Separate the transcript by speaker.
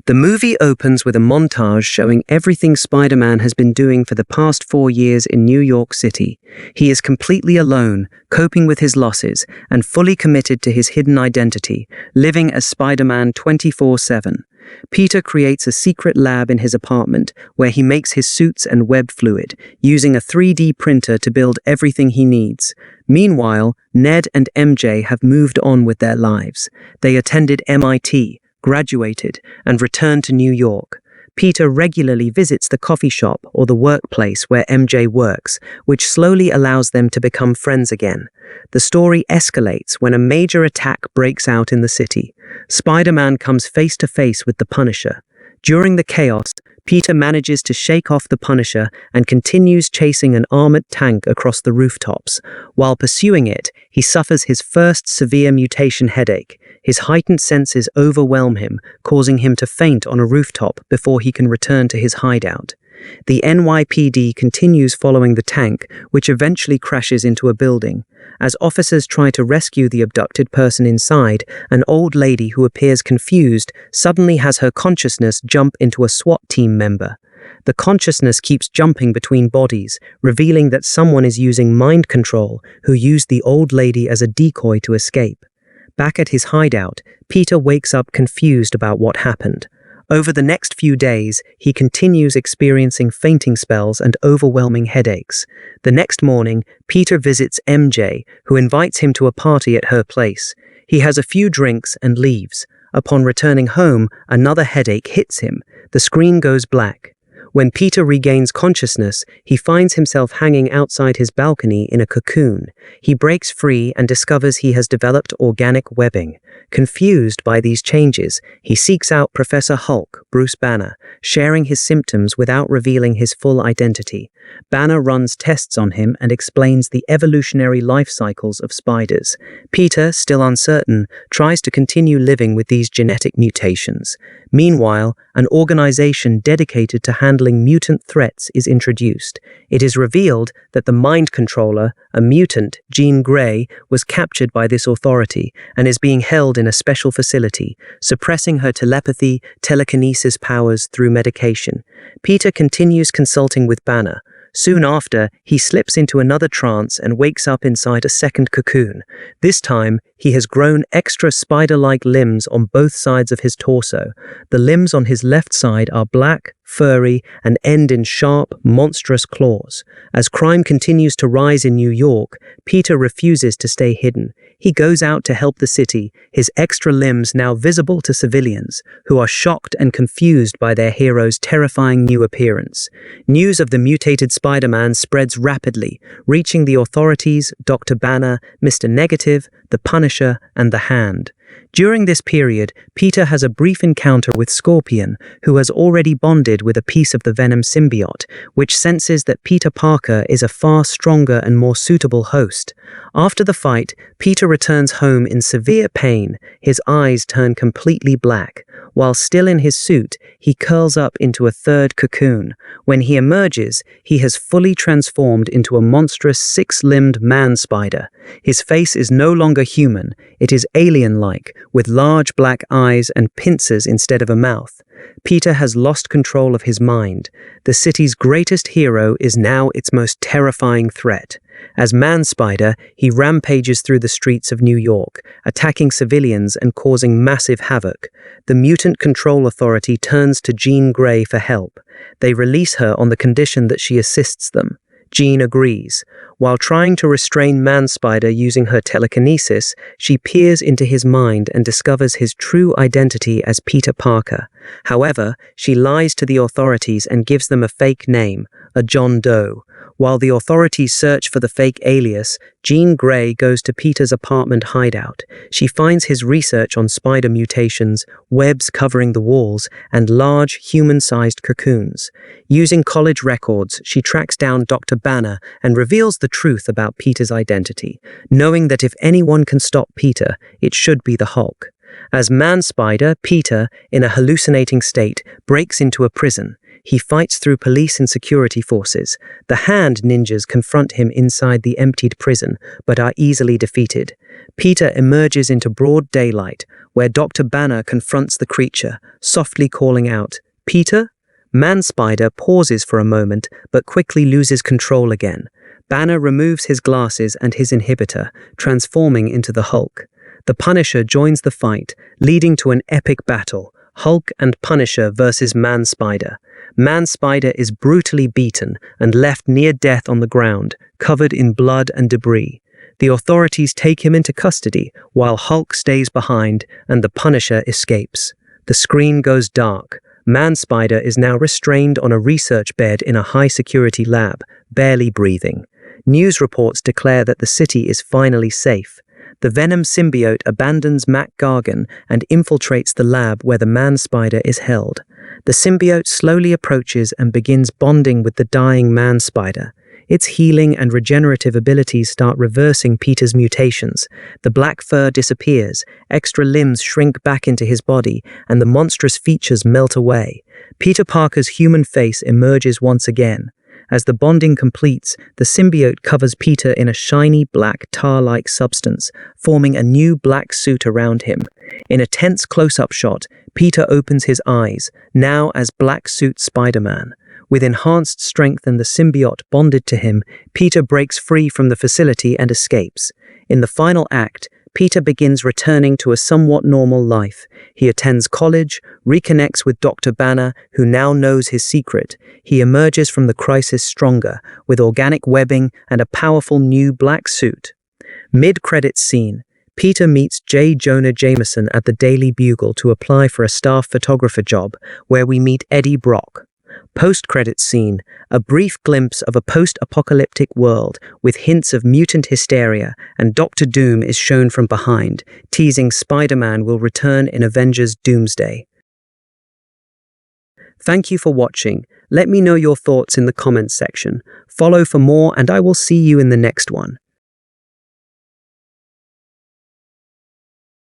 Speaker 1: The movie opens with a montage showing everything Spider-Man has been doing for the past 4 years in New York City. He is completely alone, coping with his losses, and fully committed to his hidden identity, living as Spider-Man 24/7. Peter creates a secret lab in his apartment where he makes his suits and web fluid, using a 3D printer to build everything he needs. Meanwhile, Ned and MJ have moved on with their lives. They attended MIT, graduated, and returned to New York. Peter regularly visits the coffee shop or the workplace where MJ works, which slowly allows them to become friends again. The story escalates when a major attack breaks out in the city. Spider-Man comes face to face with the Punisher. During the chaos, Peter manages to shake off the Punisher and continues chasing an armored tank across the rooftops. While pursuing it, he suffers his first severe mutation headache. His heightened senses overwhelm him, causing him to faint on a rooftop before he can return to his hideout. The NYPD continues following the tank, which eventually crashes into a building. As officers try to rescue the abducted person inside, an old lady who appears confused suddenly has her consciousness jump into a SWAT team member. The consciousness keeps jumping between bodies, revealing that someone is using mind control, who used the old lady as a decoy to escape. Back at his hideout, Peter wakes up confused about what happened. Over the next few days, he continues experiencing fainting spells and overwhelming headaches. The next morning, Peter visits MJ, who invites him to a party at her place. He has a few drinks and leaves. Upon returning home, another headache hits him. The screen goes black. When Peter regains consciousness, he finds himself hanging outside his balcony in a cocoon. He breaks free and discovers he has developed organic webbing. Confused by these changes, he seeks out Professor Hulk, Bruce Banner, sharing his symptoms without revealing his full identity. Banner runs tests on him and explains the evolutionary life cycles of spiders. Peter, still uncertain, tries to continue living with these genetic mutations. Meanwhile, an organization dedicated to handling mutant threats is introduced. It is revealed that the mind controller, a mutant, Jean Grey, was captured by this authority and is being held in a special facility, suppressing her telepathy, telekinesis powers through medication. Peter continues consulting with Banner. Soon after, he slips into another trance and wakes up inside a second cocoon. This time, he has grown extra spider-like limbs on both sides of his torso. The limbs on his left side are black, furry, and end in sharp, monstrous claws. As crime continues to rise in New York, Peter refuses to stay hidden. He goes out to help the city, his extra limbs now visible to civilians, who are shocked and confused by their hero's terrifying new appearance. News of the mutated Spider-Man spreads rapidly, reaching the authorities, Dr. Banner, Mr. Negative, the Punisher, and the Hand. During this period, Peter has a brief encounter with Scorpion, who has already bonded with a piece of the Venom symbiote, which senses that Peter Parker is a far stronger and more suitable host. After the fight, Peter returns home in severe pain, his eyes turn completely black. While still in his suit, he curls up into a third cocoon. When he emerges, he has fully transformed into a monstrous six-limbed man-spider. His face is no longer human, it is alien-like, with large black eyes and pincers instead of a mouth. Peter has lost control of his mind. The city's greatest hero is now its most terrifying threat. As Man-Spider, he rampages through the streets of New York, attacking civilians and causing massive havoc. The Mutant Control Authority turns to Jean Grey for help. They release her on the condition that she assists them. Jean agrees. While trying to restrain Man-Spider using her telekinesis, she peers into his mind and discovers his true identity as Peter Parker. However, she lies to the authorities and gives them a fake name, a John Doe. While the authorities search for the fake alias, Jean Grey goes to Peter's apartment hideout. She finds his research on spider mutations, webs covering the walls, and large, human-sized cocoons. Using college records, she tracks down Dr. Banner and reveals the truth about Peter's identity, knowing that if anyone can stop Peter, it should be the Hulk. As Man-Spider, Peter, in a hallucinating state, breaks into a prison. He fights through police and security forces. The Hand ninjas confront him inside the emptied prison, but are easily defeated. Peter emerges into broad daylight, where Dr. Banner confronts the creature, softly calling out, "Peter?" Man-Spider pauses for a moment, but quickly loses control again. Banner removes his glasses and his inhibitor, transforming into the Hulk. The Punisher joins the fight, leading to an epic battle, Hulk and Punisher versus Man-Spider. Man-Spider is brutally beaten and left near death on the ground, covered in blood and debris. The authorities take him into custody, while Hulk stays behind and the Punisher escapes. The screen goes dark. Man-Spider is now restrained on a research bed in a high-security lab, barely breathing. News reports declare that the city is finally safe. The Venom symbiote abandons Mac Gargan and infiltrates the lab where the Man-Spider is held. The symbiote slowly approaches and begins bonding with the dying Man-Spider. Its healing and regenerative abilities start reversing Peter's mutations. The black fur disappears, extra limbs shrink back into his body, and the monstrous features melt away. Peter Parker's human face emerges once again. As the bonding completes, the symbiote covers Peter in a shiny black tar-like substance, forming a new black suit around him. In a tense close-up shot, Peter opens his eyes, now as Black Suit Spider-Man. With enhanced strength and the symbiote bonded to him, Peter breaks free from the facility and escapes. In the final act, Peter begins returning to a somewhat normal life. He attends college, reconnects with Dr. Banner, who now knows his secret. He emerges from the crisis stronger, with organic webbing and a powerful new black suit. Mid-credits scene, Peter meets J. Jonah Jameson at the Daily Bugle to apply for a staff photographer job, where we meet Eddie Brock. Post-credits scene, a brief glimpse of a post-apocalyptic world with hints of mutant hysteria, and Doctor Doom is shown from behind, teasing Spider-Man will return in Avengers Doomsday. Thank you for watching. Let me know your thoughts in the comments section. Follow for more and I will see you in the next one.